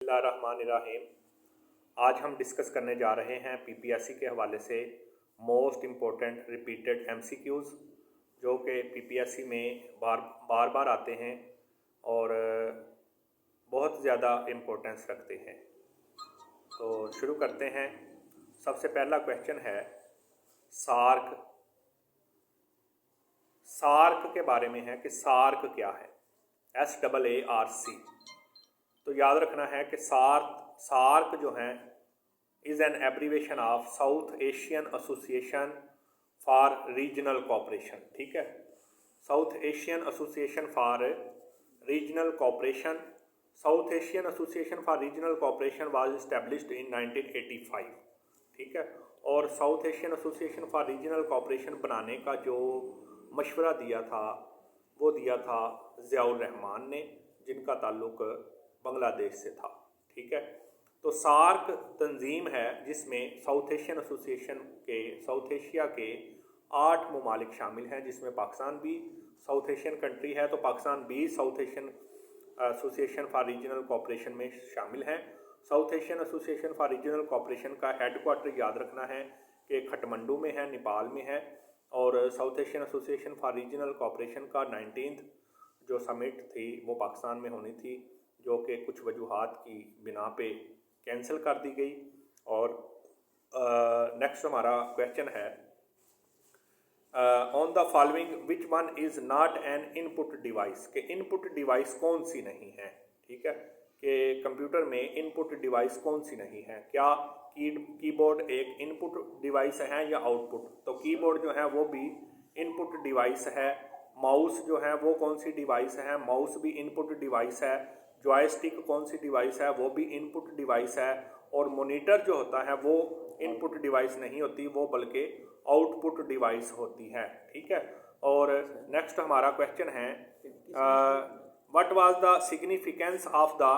बिस्मिल्लाहिर्रहमानिर्रहीम। आज हम डिस्कस करने जा रहे हैं पीपीएससी के हवाले से मोस्ट इम्पोर्टेंट रिपीटेड एमसीक्यूज़ जो कि पीपीएससी में बार बार आते हैं और बहुत ज़्यादा इम्पोर्टेंस रखते हैं। तो शुरू करते हैं। सबसे पहला क्वेश्चन है सार्क। सार्क के बारे में है कि सार्क क्या है। SAARC। तो याद रखना है कि सार्क जो है is an abbreviation of south Asian association for regional cooperation. ठीक है, south Asian association for regional cooperation. South Asian association for regional cooperation was established in 1985। ठीक है, और south Asian association for regional cooperation बनाने का जो मशवरा दिया था वो दिया था ज़ियाउर रहमान ने, जिनका ताल्लुक़ बांग्लादेश से था। ठीक है, तो सार्क तंजीम है जिसमें साउथ एशियन एसोसिएशन के साउथ एशिया के 8 ममालिक शामिल हैं, जिसमें पाकिस्तान भी साउथ एशियन कंट्री है। तो पाकिस्तान भी south Asian association for regional cooperation में शामिल हैं। South Asian association for regional cooperation का हेडक्वार्टर याद रखना है कि खटमंडू में है, नेपाल में है। और south Asian association for regional cooperation का 19th जो समिट थी वो पाकिस्तान में होनी थी, जो कि कुछ वजूहात की बिना पे कैंसिल कर दी गई। और नेक्स्ट हमारा क्वेश्चन है on the following which one is not an input device. के इनपुट डिवाइस कौन सी नहीं है। ठीक है, कि कंप्यूटर में इनपुट डिवाइस कौन सी नहीं है। क्या कीबोर्ड एक इनपुट डिवाइस है या आउटपुट। तो कीबोर्ड जो है वो भी इनपुट डिवाइस है। माउस जो है वो कौन सी डिवाइस है, माउस भी इनपुट डिवाइस है। जॉयस्टिक कौन सी डिवाइस है, वो भी इनपुट डिवाइस है। और मॉनिटर जो होता है वो इनपुट डिवाइस नहीं होती, वो बल्कि आउटपुट डिवाइस होती है। ठीक है, और नेक्स्ट हमारा क्वेश्चन है what was the significance of the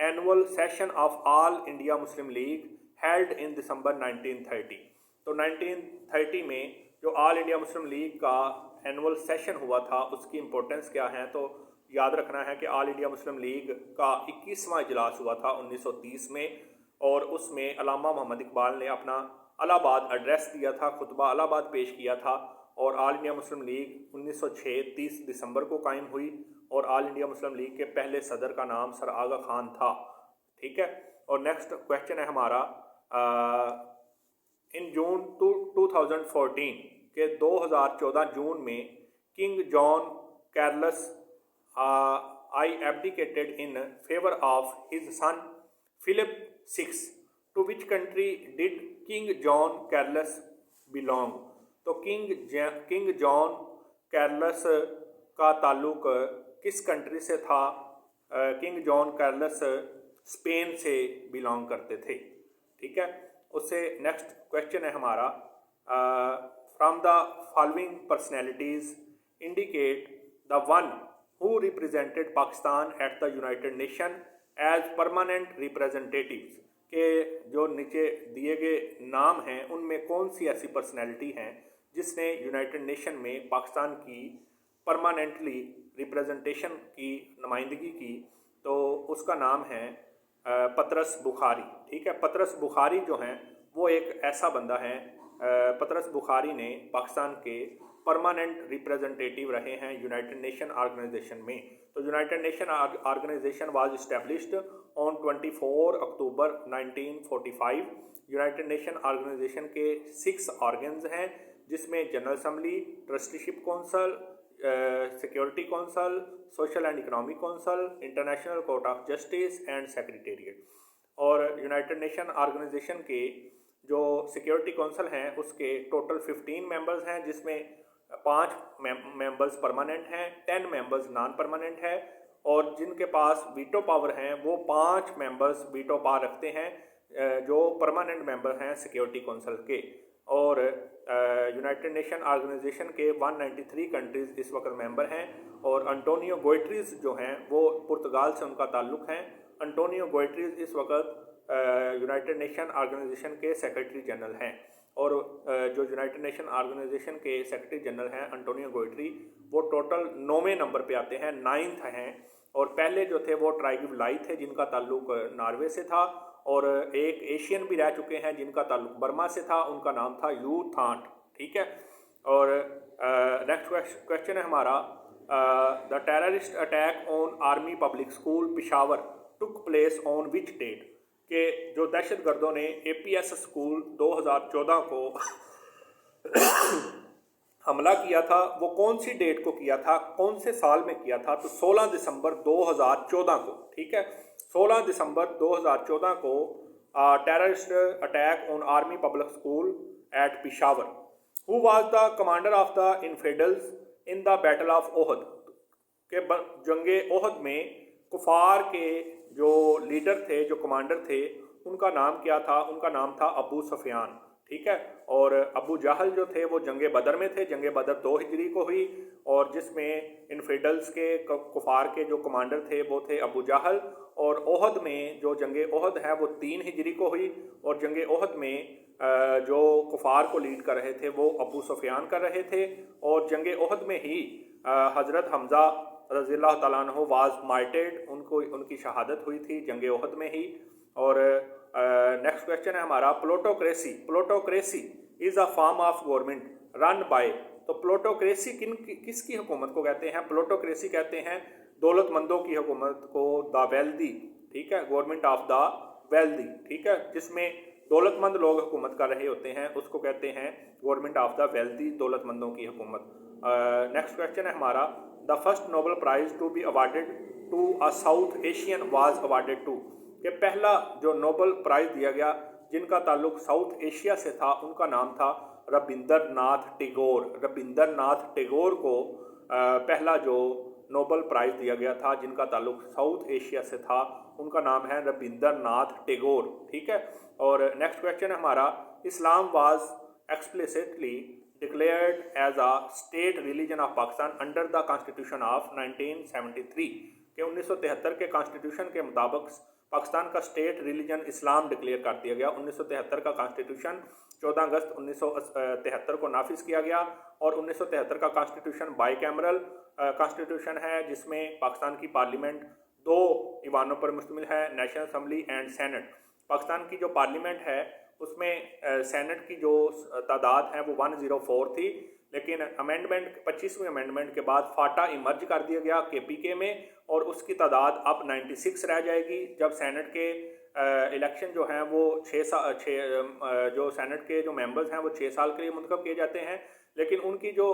annual session of all India Muslim League held in December 1930। तो 1930 में जो ऑल इंडिया मुस्लिम लीग का एनुअल सेशन हुआ था उसकी इम्पोर्टेंस क्या है। तो याद रखना है कि ऑल इंडिया मुस्लिम लीग का 21वां इजलास हुआ था 1930 में, और उसमें अल्लामा मोहम्मद इकबाल ने अपना इलाहाबाद एड्रेस दिया था, खुतबा इलाहाबाद पेश किया था। और ऑल इंडिया मुस्लिम लीग 1906 30 दिसंबर को कायम हुई, और ऑल इंडिया मुस्लिम लीग के पहले सदर का नाम सर आगा खान था। ठीक है, और नेक्स्ट क्वेश्चन है हमारा इन जून 2014 के 2014 जून में King Juan Carlos I abdicated in favor of his son Philip VI. To which country did King John Carlos belong? तो किंग जॉन कार्लस का ताल्लुक किस कंट्री से था। किंग जॉन कार्लस स्पेन से बिलोंग करते थे। ठीक है, उससे नेक्स्ट क्वेश्चन है हमारा from the following personalities indicate the one who represented Pakistan at the United Nation as permanent representatives। के जो नीचे दिए गए नाम हैं उनमें कौन सी ऐसी पर्सनैलिटी हैं जिसने यूनाइटेड नेशन में पाकिस्तान की परमानेंटली रिप्रेजेंटेशन की नुमाइंदगी की। तो उसका नाम है पतरस बुखारी। ठीक है, पतरस बुखारी जो हैं वो एक ऐसा बंदा है। पतरस बुखारी ने पाकिस्तान के परमानेंट रिप्रेजेंटेटिव रहे हैं यूनाइटेड नेशन ऑर्गेनाइजेशन में। तो United Nation Organisation was established on 24 October 1945। United Nation Organisation के 6 ऑर्गन्स हैं, जिसमें General Assembly, Trusteeship Council, Security Council, Social and Economic Council, International Court of Justice and Secretariat. और United Nation Organisation के जो security council हैं उसके total 15 members हैं, जिसमें 5 मेंबर्स परमानेंट हैं, 10 मेंबर्स नॉन परमानेंट है। और जिनके पास वीटो पावर हैं वो 5 मेंबर्स वीटो पावर रखते हैं जो परमानेंट मेंबर हैं सिक्योरिटी कौंसल के। और यूनाइटेड नेशन ऑर्गेनाइजेशन के 193 कंट्रीज़ इस वक्त मेंबर हैं। और अंटोनियो गुटेरेस जो हैं वो पुर्तगाल से उनका ताल्लुक़ है। अंटोनियो गुटेरेस इस वक्त यूनाइटेड नेशन ऑर्गेनाइजेशन के सेक्रेटरी जनरल हैं। और जो यूनाइटेड नेशन ऑर्गेनाइजेशन के सेक्रेटरी जनरल हैं अंटोनियो गुटेरेस, वो टोटल 9वें नंबर पे आते हैं, 9th हैं और पहले जो थे वो ट्राइगिवलाई थे जिनका ताल्लुक नॉर्वे से था, और एक एशियन भी रह चुके हैं जिनका ताल्लुक बर्मा से था, उनका नाम था यू थांट। ठीक है। और नेक्स्ट क्वेश्चन है हमारा, the terrorist attack on army public School Peshawar took place on which date, के जो दहशतगर्दों ने APS स्कूल 2014 को हमला किया था वो कौन सी डेट को किया था, कौन से साल में किया था? तो 16 दिसंबर 2014 को। ठीक है, 16 दिसंबर 2014 को terrorist attack on army public school at Peshawar. Who was the commander of the infidels in the battle of Uhud, के जंगे ओहद में कुफार के जो लीडर थे, जो कमांडर थे, उनका नाम क्या था? उनका नाम था अबू सुफियान। ठीक है। और अबू जहल जो थे वो जंगे बदर में थे, जंगे बदर 2 हिजरी को हुई, और जिसमें इन्फिडल्स के कुफार के जो कमांडर थे वो थे अबू जहल, और ओहद में जो जंगे ओहद है वो 3 हिजरी को हुई, और जंगे ओहद में जो कुफार को लीड कर रहे थे वो अबू सुफियान कर रहे थे, और जंगे ओहद में ही हज़रत हमज़ा रज़ियल्लाहु तआला अन्हु वाज मार्टेड, उनकी शहादत हुई थी जंगे ओहद में ही। और नेक्स्ट क्वेश्चन है हमारा, plutocracy, plutocracy is a form of government run by, तो प्लूटोक्रेसी किसकी हुकूमत को कहते हैं? प्लूटोक्रेसी कहते हैं दौलतमंदों की हुकूमत को, द वेल्दी। ठीक है, गवर्नमेंट ऑफ द वेल्दी। ठीक है, जिसमें दौलतमंद लोग हुकूमत कर रहे होते हैं उसको कहते हैं गवर्नमेंट ऑफ द वेल्दी, दौलतमंदों की हुकूमत। नेक्स्ट क्वेश्चन है हमारा, the first Nobel prize to be awarded to a South Asian was awarded to, कि पहला जो नोबेल प्राइज़ दिया गया जिनका ताल्लुक साउथ एशिया से था उनका नाम था रविंद्रनाथ टैगोर। रविंद्रनाथ टैगोर को पहला जो नोबेल प्राइज़ दिया गया था जिनका ताल्लुक साउथ एशिया से था उनका नाम है रविंद्रनाथ टैगोर। ठीक है। और नेक्स्ट क्वेश्चन है हमारा, Islam was explicitly declared as a state religion of Pakistan under the constitution of 1973, के 1973 के कॉन्स्टिट्यूशन के मुताबिक पाकिस्तान का स्टेट रिलीजन इस्लाम डिक्लेयर कर दिया गया। 1973 का कॉन्स्टिट्यूशन 14 अगस्त 1973 को नाफिज किया गया, और 1973 का कॉन्स्टिट्यूशन बाईकैमरल कॉन्स्टिट्यूशन है जिसमें पाकिस्तान की पार्लियामेंट 2 ईवानों पर मुश्तमिल है, national assembly and senate. Pakistan की जो पार्लियामेंट है उसमें सेनेट की जो तादाद है वो 104 थी, लेकिन अमेंडमेंट 25वीं अमेंडमेंट के बाद फाटा इमर्ज कर दिया गया KPK में, और उसकी तादाद अब 96 रह जाएगी। जब सेनेट के इलेक्शन जो हैं वो 6 जो सेनेट के जो मेंबर्स हैं वो 6 साल के लिए मुंतखब किए जाते हैं, लेकिन उनकी जो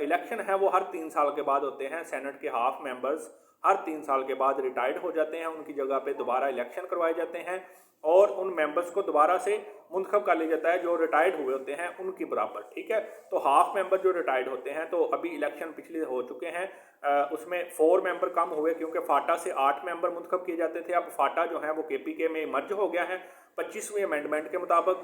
इलेक्शन है वो हर 3 साल के बाद होते हैं। सेनेट के हाफ मेंबर्स हर 3 साल के बाद रिटायर्ड हो जाते हैं, उनकी जगह पे दोबारा इलेक्शन करवाए जाते हैं, और उन मेंबर्स को दोबारा से मुंतखब कर लिया जाता है जो रिटायर्ड हुए होते हैं उनकी बराबर। ठीक है, तो हाफ मेंबर जो रिटायर्ड होते हैं, तो अभी इलेक्शन पिछले हो चुके हैं, उसमें 4 मेंबर कम हुए क्योंकि फाटा से 8 मेंबर मुंतखब किए जाते थे। अब फाटा जो है वो KPK में मर्ज हो गया है। 25वीं अमेंडमेंट के मुताबिक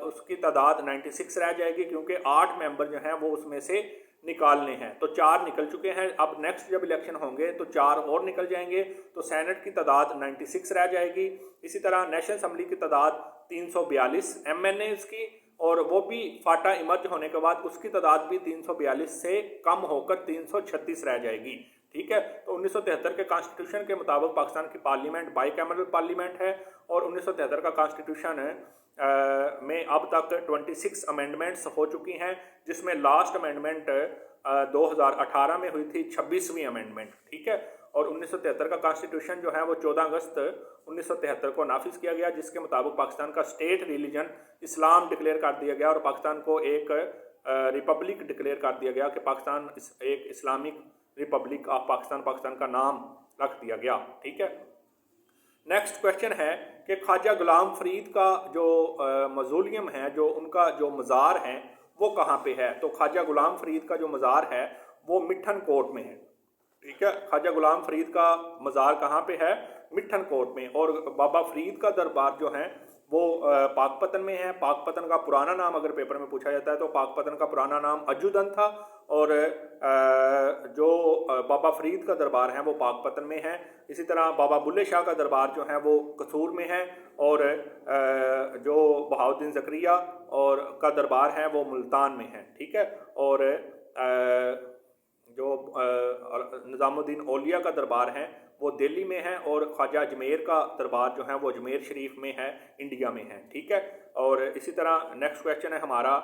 उसकी तादाद 96 रह जाएगी क्योंकि 8 मेंबर जो हैं वो उसमें से निकालने हैं, तो 4 निकल चुके हैं। अब नेक्स्ट जब इलेक्शन होंगे तो 4 और निकल जाएंगे, तो सेनेट की तादाद 96 रह जाएगी। इसी तरह नेशनल असम्बली की तादाद 342 MNAs की, और वो भी फाटा इमर्ज होने के बाद उसकी तादाद भी 342 से कम होकर 336 रह जाएगी। ठीक है, तो 1973 के कॉन्स्टिट्यूशन के मुताबिक पाकिस्तान की पार्लियामेंट बाईकैमरल पार्लियामेंट है, और 1973 का कॉन्स्टिट्यूशन में अब तक 26 अमेंडमेंट्स हो चुकी हैं, जिसमें लास्ट अमेंडमेंट 2018 में हुई थी, 26वीं अमेंडमेंट। ठीक है, और 1973 का कॉन्स्टिट्यूशन जो है वो 14 अगस्त 1973 को नाफिज किया गया, जिसके मुताबिक पाकिस्तान का स्टेट रिलीजन इस्लाम डिक्लेयर कर दिया गया, और पाकिस्तान को एक रिपब्लिक डिक्लेयर कर दिया गया कि पाकिस्तान एक Islamic Republic of Pakistan, Pakistan का नाम रख दिया गया। ठीक है, नेक्स्ट क्वेश्चन है कि ख्वाजा गुलाम फरीद का जो मज़ूलियम है, जो उनका जो मज़ार है वो कहाँ पे है? तो ख्वाजा गुलाम फरीद का जो मज़ार है वो मिठन कोट में है। ठीक है, ख्वाजा गुलाम फरीद का मज़ार कहाँ पे है? मिठन कोट में। और बाबा फरीद का दरबार जो है वो पाकपतन में है। पाकपतन का पुराना नाम अगर पेपर में पूछा जाता है तो पाकपतन का पुराना नाम अजुदन था, और जो बाबा फरीद का दरबार है वो पाकपतन में है। इसी तरह बाबा बुल्ले शाह का दरबार जो है वो कसूर में है, और जो बहाउद्दीन ज़करिया और का दरबार है वो मुल्तान में है। ठीक है, और जो निज़ामुद्दीन औलिया का दरबार है वो दिल्ली में है, और ख्वाजा अजमेर का दरबार जो है वो अजमेर शरीफ में है, इंडिया में है। ठीक है। और इसी तरह नेक्स्ट क्वेश्चन है हमारा,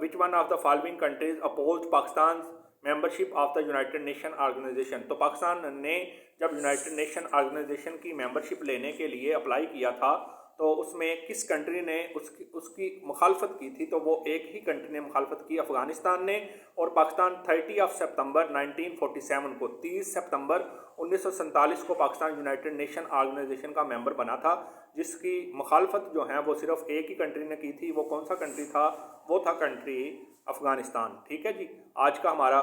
which one of the following countries opposed Pakistan membership of the United Nation Organisation. तो पाकिस्तान ने जब यूनाइटेड नेशन ऑर्गेनाइजेशन की मेंबरशिप लेने के लिए अप्लाई किया था तो उसमें किस कंट्री ने उसकी मुखालफत की थी? तो वो एक ही कंट्री ने मुखालफत की, अफ़गानिस्तान ने। और पाकिस्तान 30 सितंबर 1947 को, 30 सितंबर 1947 को पाकिस्तान यूनाइटेड नेशन ऑर्गेनाइजेशन का मेंबर बना था, जिसकी मुखालफत जो है वो सिर्फ एक ही कंट्री ने की थी। वो कौन सा कंट्री था? वो था कंट्री अफ़गानिस्तान। ठीक है जी। आज का हमारा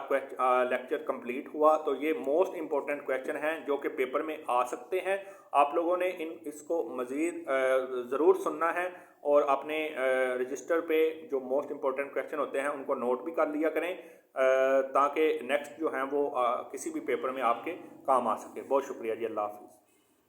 लेक्चर कंप्लीट हुआ। तो ये मोस्ट इंपॉर्टेंट क्वेश्चन हैं जो कि पेपर में आ सकते हैं। आप लोगों ने इसको मज़ीद ज़रूर सुनना है और अपने रजिस्टर पे जो मोस्ट इंपॉर्टेंट क्वेश्चन होते हैं उनको नोट भी कर लिया करें, ताकि नेक्स्ट जो हैं वो किसी भी पेपर में आपके काम आ सके। बहुत शुक्रिया जी। अल्लाह हाफ़िज़।